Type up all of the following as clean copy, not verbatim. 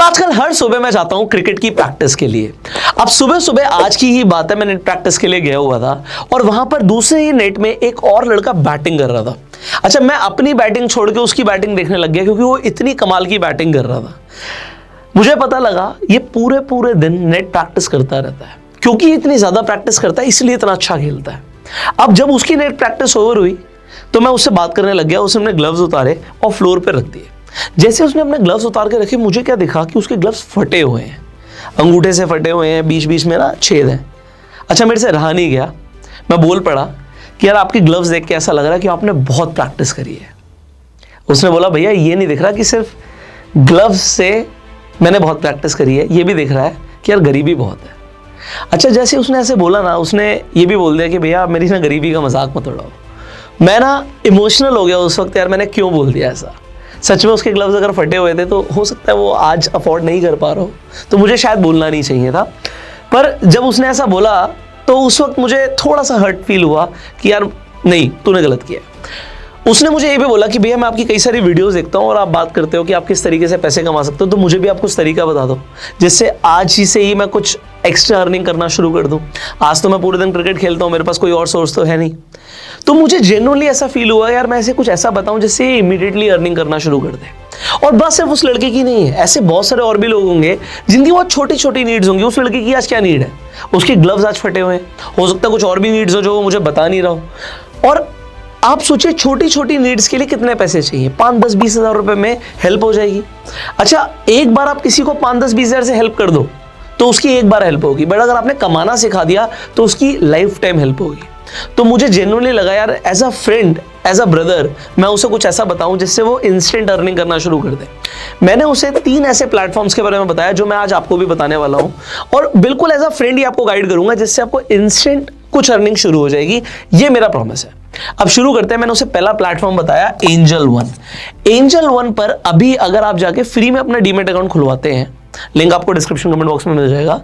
आजकल हर सुबह मैं जाता हूं क्रिकेट की प्रैक्टिस के लिए। अब सुबह सुबह आज की ही बात है, मैं नेट प्रैक्टिस के लिए गया हुआ था और वहां पर दूसरे ही नेट में एक और लड़का बैटिंग कर रहा था। अच्छा, मैं अपनी बैटिंग छोड़ के उसकी बैटिंग देखने लग गया क्योंकि वो इतनी कमाल की बैटिंग कर रहा था। मुझे पता लगा ये पूरे पूरे दिन नेट प्रैक्टिस करता रहता है। क्योंकि इतनी ज्यादा प्रैक्टिस करता है इसलिए इतना अच्छा खेलता है। अब जब उसकी नेट प्रैक्टिस ओवर हुई तो मैं उससे बात करने लग गया। उसने अपने ग्लव्स उतारे और फ्लोर पे रख दिए। जैसे उसने अपने ग्लव्स उतार के रखे, मुझे क्या दिखा कि उसके ग्लव्स फटे हुए हैं, अंगूठे से फटे हुए हैं, बीच बीच में ना छेद है। अच्छा, मेरे से रहा नहीं गया, मैं बोल पड़ा कि यार आपके ग्लव्स देख के ऐसा लग रहा है कि आपने बहुत प्रैक्टिस करी है। उसने बोला भैया ये नहीं दिख रहा कि सिर्फ ग्लव्स से मैंने बहुत प्रैक्टिस करी है, ये भी दिख रहा है कि यार गरीबी बहुत है। अच्छा, जैसे उसने ऐसे बोला ना, उसने ये भी बोल दिया कि भैया आप मेरी ना गरीबी का मजाक मत उड़ाओ। मैं ना इमोशनल हो गया उस वक्त, यार मैंने क्यों बोल दिया ऐसा। सच में उसके ग्लव्स अगर फटे हुए थे तो हो सकता है वो आज अफोर्ड नहीं कर पा रहा हो, तो मुझे शायद बोलना नहीं चाहिए था। पर जब उसने ऐसा बोला तो उस वक्त मुझे थोड़ा सा हर्ट फील हुआ कि यार नहीं, तूने गलत किया। उसने मुझे ये भी बोला कि भैया मैं आपकी कई सारी वीडियोस देखता हूँ और आप बात करते हो कि आप किस तरीके से पैसे कमा सकते हो, तो मुझे भी आप कुछ तरीका बता दो जिससे आज ही से ही मैं कुछ एक्स्ट्रा अर्निंग करना शुरू कर दूं। आज तो मैं पूरे दिन क्रिकेट खेलता हूँ, मेरे पास कोई और सोर्स तो है नहीं। तो मुझे जेन्युइनली ऐसा फील हुआ यार मैं ऐसे कुछ ऐसा बताऊं जिससे इमीडिएटली अर्निंग करना शुरू कर दे। और बस सिर्फ उस लड़के की नहीं है, ऐसे बहुत सारे और भी लोग होंगे जिनकी बहुत छोटी छोटी नीड्स होंगी। उस लड़के की आज क्या नीड है? उसके ग्लव्स आज फटे हुए हैं, हो सकता है कुछ और भी नीड्स हो जो वो मुझे बता नहीं रहा हो। और आप सोचिए छोटी छोटी नीड्स के लिए कितने पैसे चाहिए? 5, 10, 20 हज़ार रुपए में हेल्प हो जाएगी। अच्छा, एक बार आप किसी को 5, 10, 20 हज़ार से हेल्प कर दो तो उसकी एक बार हेल्प होगी, बट अगर आपने कमाना सिखा दिया तो उसकी लाइफ टाइम हेल्प होगी। तो मुझे जेन्युइनली लगा यार as a friend, as a brother, मैं उसे कुछ ऐसा बताऊं जिससे वो इंस्टेंट अर्निंग करना शुरू कर दे। मैंने उसे 3 ऐसे प्लेटफॉर्म्स के बारे में बताया जो मैं आज आपको भी बताने वाला हूं, और बिल्कुल एज अ फ्रेंड ही आपको गाइड करूंगा जिससे आपको इंस्टेंट कुछ अर्निंग शुरू हो जाएगी। ये मेरा प्रॉमिस है। अब शुरू करते हैं। मैंने उसे पहला प्लेटफॉर्म बताया एंजल वन। एंजल वन पर अभी अगर आप जाके फ्री में अपना डीमैट अकाउंट खुलवाते हैं, लिंक आपको डिस्क्रिप्शन कमेंट बॉक्स में मिल जाएगा,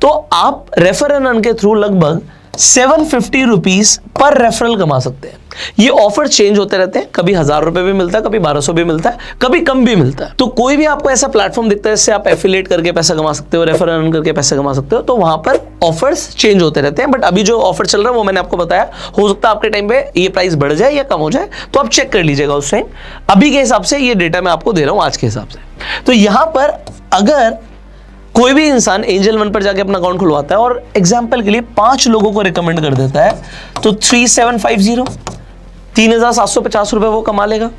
तो आप रेफर एंड अर्न के थ्रू लगभग 750 रुपीज पर रेफरल कमा सकते हैं। ये ऑफर चेंज होते रहते हैं, कभी 1000 रुपए भी मिलता है, कभी 1200 भी मिलता है, कभी कम भी मिलता है। तो कोई भी आपको ऐसा प्लेटफॉर्म दिखता है जिससे आप एफिलिएट करके पैसा कमा सकते हो, रेफर अर्न करके पैसा कमा सकते हो, तो वहां पर ऑफर्स चेंज होते रहते हैं। बट अभी जो ऑफर चल रहा है वो मैंने आपको बताया, हो सकता है आपके टाइम पे ये प्राइस बढ़ जाए या कम हो जाए, तो आप चेक कर लीजिएगा उस टाइम। अभी के हिसाब से ये डेटा मैं आपको दे रहा हूं आज के हिसाब से। तो यहां पर अगर कोई भी इंसान एंजल वन पर जाके अपना अकाउंट खुलवाता है और एग्जांपल के लिए 5 लोगों को रिकमेंड कर देता है, तो 3750 3750 रुपए वो कमा लेगा।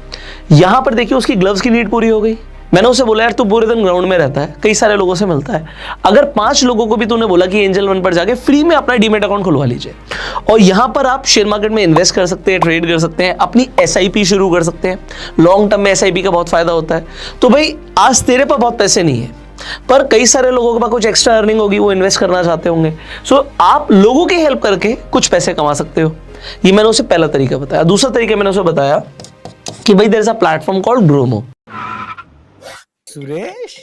यहां पर देखिए उसकी ग्लव्स की नीड पूरी हो गई। मैंने उसे बोला यार तू पूरे दिन ग्राउंड में रहता है, कई सारे लोगों से मिलता है, अगर 5 लोगों को भी तूने बोला कि एंजल वन पर जाके फ्री में अपना डीमैट अकाउंट खुलवा लीजिए, और यहां पर आप शेयर मार्केट में इन्वेस्ट कर सकते हैं, ट्रेड कर सकते हैं, अपनी एसआईपी शुरू कर सकते हैं। लॉन्ग टर्म में एसआईपी का बहुत फायदा होता है। तो भाई आज तेरे पर बहुत पैसे नहीं है, पर कई सारे लोगों के पास कुछ एक्स्ट्रा अर्निंग होगी, वो इन्वेस्ट करना चाहते होंगे, सो आप लोगों की हेल्प करके कुछ पैसे कमा सकते हो। ये मैंने उसे पहला तरीका बताया। दूसरा तरीका मैंने उसे बताया कि भाई there is a platform called Gromo. Suresh,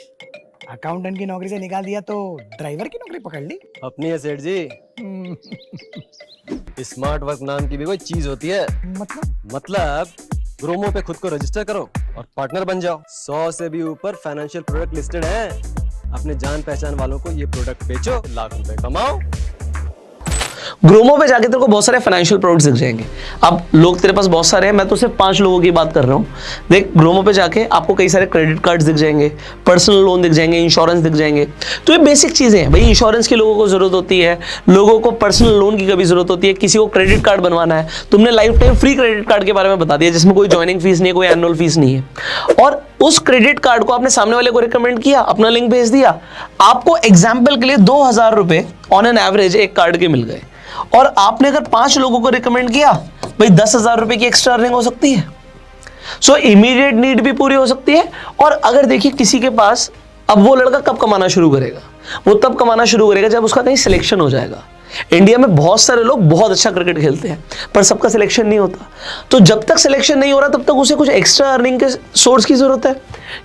accountant की नौकरी से निकाल दिया तो ड्राइवर की नौकरी पकड़ ली। अपनी है सेठ जी। स्मार्ट वर्क नाम की भी कोई चीज होती है। मतलब ग्रोमो पे खुद को रजिस्टर करो और पार्टनर बन जाओ। 100 से भी ऊपर फाइनेंशियल प्रोडक्ट लिस्टेड हैं। अपने जान पहचान वालों को ये प्रोडक्ट बेचो, लाख रुपए कमाओ। ग्रोमो पे जाके तेरे को बहुत सारे फाइनेंशियल प्रोडक्ट्स दिख जाएंगे। अब लोग तेरे पास बहुत सारे हैं, मैं तो सिर्फ 5 लोगों की बात कर रहा हूँ। देख, ग्रोमो पे जाके आपको कई सारे क्रेडिट कार्ड्स दिख जाएंगे, पर्सनल लोन दिख जाएंगे, इंश्योरेंस दिख जाएंगे। तो ये बेसिक चीजें हैं भाई। इंश्योरेंस की लोगों को जरूरत होती है, लोगों को पर्सनल लोन की कभी जरूरत होती है, किसी को क्रेडिट कार्ड बनवाना है, तुमने life time free credit card के बारे में बता दिया जिसमें कोई ज्वाइनिंग फीस नहीं है, कोई एनुअल फीस नहीं है, और उस क्रेडिट कार्ड को आपने सामने वाले को रिकमेंड किया, अपना लिंक भेज दिया, आपको एग्जाम्पल के लिए 2000 रुपए ऑन एन एवरेज एक कार्ड के मिल गए, और आपने अगर 5 लोगों को रिकमेंड किया, भाई 10,000 रुपए की एक्स्ट्रा अर्निंग हो सकती है। सो इमीडिएट नीड भी पूरी हो सकती है। और अगर देखिए किसी के पास, अब वो लड़का कब कमाना शुरू करेगा? वो तब कमाना शुरू करेगा जब उसका कहीं सिलेक्शन हो जाएगा। इंडिया में बहुत सारे लोग बहुत अच्छा क्रिकेट खेलते हैं, पर सबका सिलेक्शन नहीं होता। तो जब तक सिलेक्शन नहीं हो रहा तब तक उसे कुछ एक्स्ट्रा अर्निंग के सोर्स की जरूरत है।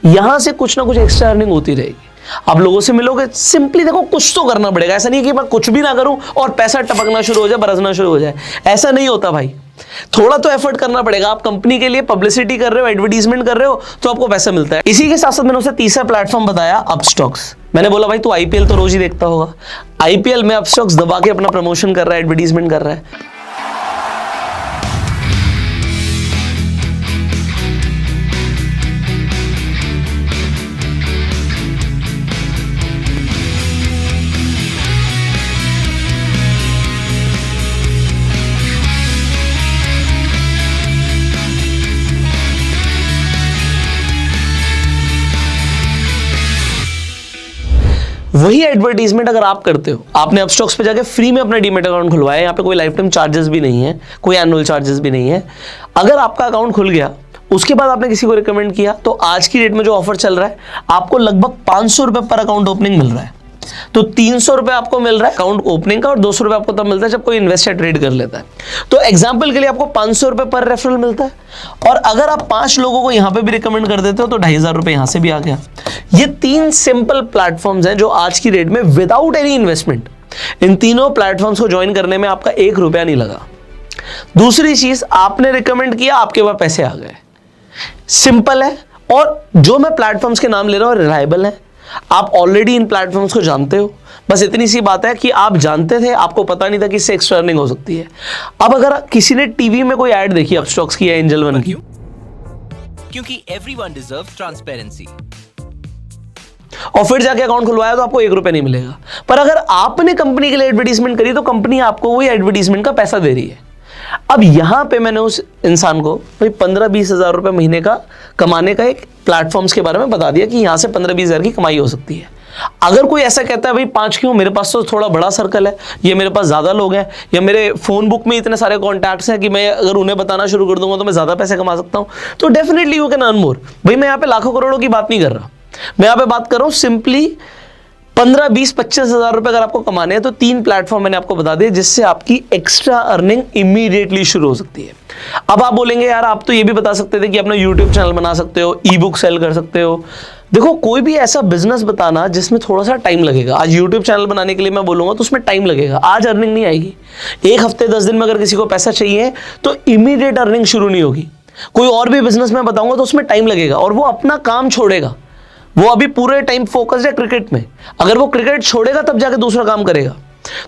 यहां से कुछ ना कुछ एक्स्ट्रा अर्निंग होती रहेगी। आप लोगों से मिलोगे, सिंपली देखो कुछ तो करना पड़ेगा। ऐसा नहीं कि मैं कुछ भी ना करूं और पैसा टपकना शुरू हो जाए, बरसना शुरू हो जाए, ऐसा नहीं होता भाई। थोड़ा तो एफर्ट करना पड़ेगा। आप कंपनी के लिए पब्लिसिटी कर रहे हो, एडवर्टीजमेंट कर रहे हो, तो आपको पैसा मिलता है। इसी के साथ साथ मैंने उसे तीसरा प्लेटफॉर्म बताया, अपस्टॉक्स। मैंने बोला भाई तू आईपीएल तो रोज ही देखता होगा, आईपीएल में अपस्टॉक्स दबा के अपना प्रमोशन कर रहा है, एडवर्टीजमेंट कर रहा है। वही एडवर्टीजमेंट अगर आप करते हो, आपने अपस्टॉक्स पे जाके फ्री में अपना डीमैट अकाउंट खुलवाया, यहाँ पे कोई लाइफ टाइम चार्जेस भी नहीं है, कोई एनुअल चार्जेस भी नहीं है। अगर आपका अकाउंट खुल गया, उसके बाद आपने किसी को रिकमेंड किया, तो आज की डेट में जो ऑफर चल रहा है, आपको लगभग 500 रुपए पर अकाउंट ओपनिंग मिल रहा है। तो 300 रुपए आपको मिल रहा है अकाउंट ओपनिंग का, और 200 रुपए आपको तब मिलता है जब कोई इन्वेस्ट या ट्रेड कर लेता है। तो एग्जांपल के लिए आपको 500 रुपए पर रेफरल मिलता है, और अगर आप 5 लोगों को यहां पे भी रिकमेंड कर देते हो तो 2500 रुपए यहां से भी आ गया। ये 3 सिंपल प्लेटफॉर्म्स हैं जो आज की डेट में विदाउट एनी इन्वेस्टमेंट, इन तीनों प्लेटफॉर्म्स को ज्वाइन करने में आपका 1 रुपया नहीं लगा। दूसरी चीज, आपने रिकमेंड किया, आपके पास पैसे आ गए, सिंपल है। और जो मैं प्लेटफॉर्म्स के नाम ले रहा हूं रिलायबल है, आप ऑलरेडी इन प्लेटफॉर्म्स को जानते हो। बस इतनी सी बात है कि आप जानते थे, आपको पता नहीं था कि इससे एक्स्ट्रा अर्निंग हो सकती है। अब अगर किसी ने टीवी में कोई ऐड देखी अपस्टॉक्स की या एंजल वन की, क्योंकि एवरीवन डिजर्व्स ट्रांसपेरेंसी, और फिर जाके अकाउंट खुलवाया, तो आपको 1 रुपया नहीं मिलेगा। पर अगर आपने कंपनी के लिए एडवर्टीजमेंट करी, तो कंपनी आपको वही एडवर्टीजमेंट का पैसा दे रही है। अब यहां पे मैंने उस इंसान को भाई 15-20 हजार रुपए महीने का कमाने का एक प्लेटफॉर्म्स के बारे में बता दिया कि यहां से 15-20 हजार की कमाई हो सकती है। अगर कोई ऐसा कहता है भाई 5 क्यों, मेरे पास तो थोड़ा बड़ा सर्कल है, ये मेरे पास ज्यादा लोग हैं, या मेरे फोन बुक में इतने सारे कॉन्टैक्ट्स हैं कि मैं अगर उन्हें बताना शुरू कर दूंगा तो मैं ज्यादा पैसे कमा सकता हूं, तो definitely you can earn more. भाई मैं यहाँ पे लाखों करोड़ों की बात नहीं कर रहा, मैं यहाँ पे बात कर रहा हूँ सिंपली 15-20-25 हजार रुपए अगर आपको कमाने हैं, तो 3 प्लेटफॉर्म मैंने आपको बता दिए जिससे आपकी एक्स्ट्रा अर्निंग इमीडिएटली शुरू हो सकती है। अब आप बोलेंगे यार आप तो ये भी बता सकते थे कि अपना यूट्यूब चैनल बना सकते हो, ई बुक सेल कर सकते हो। देखो, कोई भी ऐसा बिजनेस बताना जिसमें थोड़ा सा टाइम लगेगा। आज यूट्यूब चैनल बनाने के लिए मैं बोलूंगा तो उसमें टाइम लगेगा, आज अर्निंग नहीं आएगी। 1 हफ्ते 10 दिन में अगर किसी को पैसा चाहिए तो इमीडिएट अर्निंग शुरू नहीं होगी। कोई और भी बिजनेस मैं बताऊंगा तो उसमें टाइम लगेगा, और वो अपना काम छोड़ेगा। वो अभी पूरे टाइम फोकस्ड है क्रिकेट में, अगर वो क्रिकेट छोड़ेगा तब जाके दूसरा काम करेगा।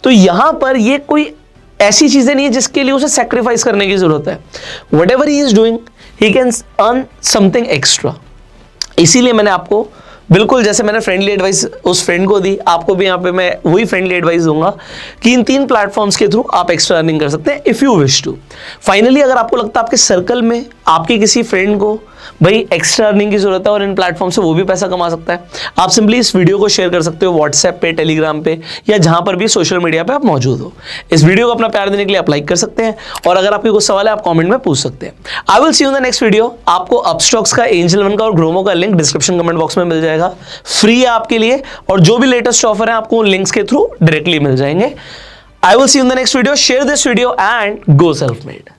तो यहां पर ये कोई ऐसी चीजें नहीं है जिसके लिए उसे सैक्रिफाइस करने की जरूरत है। Whatever he is doing, he can earn something extra. इसीलिए मैंने आपको बिल्कुल जैसे मैंने फ्रेंडली एडवाइस उस फ्रेंड को दी, आपको भी यहाँ पे मैं वही फ्रेंडली एडवाइस दूंगा कि इन 3 प्लेटफॉर्म्स के थ्रू आप एक्स्ट्रा अर्निंग कर सकते हैं if you wish to. Finally, अगर आपको लगता है आपके सर्कल में आपके किसी फ्रेंड को भाई एक्स्ट्रा अर्निंग की जरूरत है और इन प्लेटफॉर्म से वो भी पैसा कमा सकता है, आप सिंपली इस वीडियो को शेयर कर सकते हो व्हाट्सएप पे, टेलीग्राम पे, या जहां पर भी सोशल मीडिया पे आप मौजूद हो। इस वीडियो को अपना प्यार देने के लिए आप लाइक कर सकते हैं, और अगर आपके कुछ सवाल है आप कमेंट में पूछ सकते हैं। I will see you in the next video. आपको अपस्टॉक्स का, एंजल वन का और ग्रोमो का लिंक डिस्क्रिप्शन कमेंट बॉक्स में मिल जाएगा, फ्री है आपके लिए, और जो भी लेटेस्ट ऑफर है आपको उन लिंक्स के थ्रू डायरेक्टली मिल जाएंगे। I will see you in the next video. Share this video and go self made.